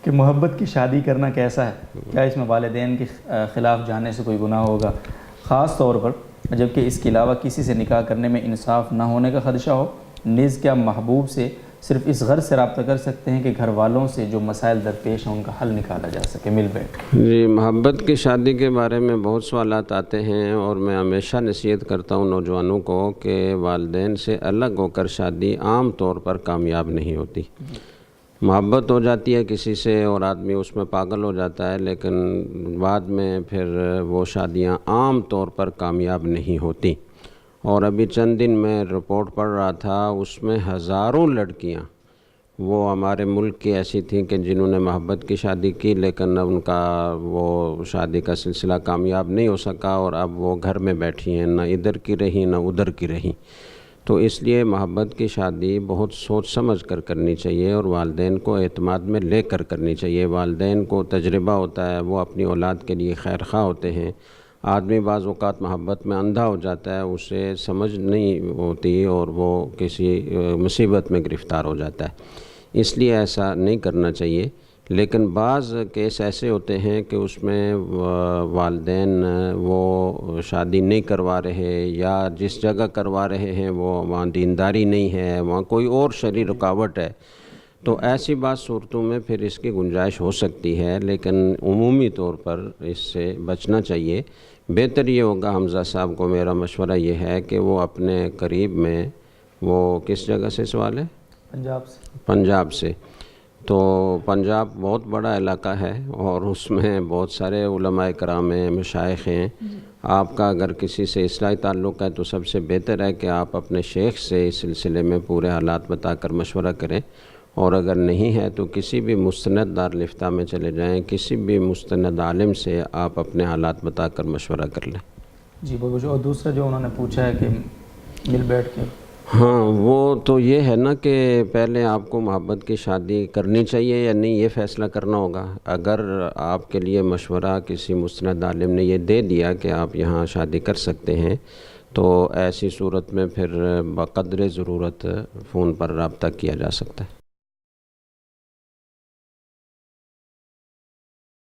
کہ محبت کی شادی کرنا کیسا ہے؟ کیا اس میں والدین کے خلاف جانے سے کوئی گناہ ہوگا، خاص طور پر جبکہ اس کے علاوہ کسی سے نکاح کرنے میں انصاف نہ ہونے کا خدشہ ہو؟ نیز کیا محبوب سے صرف اس غرض سے رابطہ کر سکتے ہیں کہ گھر والوں سے جو مسائل درپیش ہیں ان کا حل نکالا جا سکے مل بیٹھ؟ جی، محبت کی شادی کے بارے میں بہت سوالات آتے ہیں، اور میں ہمیشہ نصیحت کرتا ہوں نوجوانوں کو کہ والدین سے الگ ہو کر شادی عام طور پر کامیاب نہیں ہوتی۔ محبت ہو جاتی ہے کسی سے اور آدمی اس میں پاگل ہو جاتا ہے، لیکن بعد میں پھر وہ شادیاں عام طور پر کامیاب نہیں ہوتی۔ اور ابھی چند دن میں رپورٹ پڑھ رہا تھا، اس میں ہزاروں لڑکیاں وہ ہمارے ملک کی ایسی تھیں کہ جنہوں نے محبت کی شادی کی، لیکن ان کا وہ شادی کا سلسلہ کامیاب نہیں ہو سکا، اور اب وہ گھر میں بیٹھی ہیں، نہ ادھر کی رہیں نہ ادھر کی رہیں۔ تو اس لیے محبت کی شادی بہت سوچ سمجھ کر کرنی چاہیے، اور والدین کو اعتماد میں لے کر کرنی چاہیے۔ والدین کو تجربہ ہوتا ہے، وہ اپنی اولاد کے لیے خیر خواہ ہوتے ہیں۔ آدمی بعض اوقات محبت میں اندھا ہو جاتا ہے، اسے سمجھ نہیں ہوتی اور وہ کسی مصیبت میں گرفتار ہو جاتا ہے۔ اس لیے ایسا نہیں کرنا چاہیے، لیکن بعض کیس ایسے ہوتے ہیں کہ اس میں والدین وہ شادی نہیں کروا رہے، یا جس جگہ کروا رہے ہیں وہ وہاں دینداری نہیں ہے، وہاں کوئی اور شرعی رکاوٹ ہے، تو ایسی بعض صورتوں میں پھر اس کی گنجائش ہو سکتی ہے، لیکن عمومی طور پر اس سے بچنا چاہیے۔ بہتر یہ ہوگا، حمزہ صاحب کو میرا مشورہ یہ ہے کہ وہ اپنے قریب میں، وہ کس جگہ سے سوال ہے؟ پنجاب سے۔ پنجاب سے۔ تو پنجاب بہت بڑا علاقہ ہے، اور اس میں بہت سارے علماء کرام ہیں، مشائخ ہیں۔ آپ کا اگر کسی سے اصلاحی تعلق ہے تو سب سے بہتر ہے کہ آپ اپنے شیخ سے اس سلسلے میں پورے حالات بتا کر مشورہ کریں، اور اگر نہیں ہے تو کسی بھی مستند دارالفتہ میں چلے جائیں، کسی بھی مستند عالم سے آپ اپنے حالات بتا کر مشورہ کر لیں۔ جی بہت، اور دوسرا جو انہوں نے پوچھا ہے کہ مل بیٹھ کے، ہاں، وہ تو یہ ہے نا کہ پہلے آپ کو محبت کی شادی کرنی چاہیے یا نہیں، یہ فیصلہ کرنا ہوگا۔ اگر آپ کے لیے مشورہ کسی مستند عالم نے یہ دے دیا کہ آپ یہاں شادی کر سکتے ہیں، تو ایسی صورت میں پھر بقدر ضرورت فون پر رابطہ کیا جا سکتا ہے۔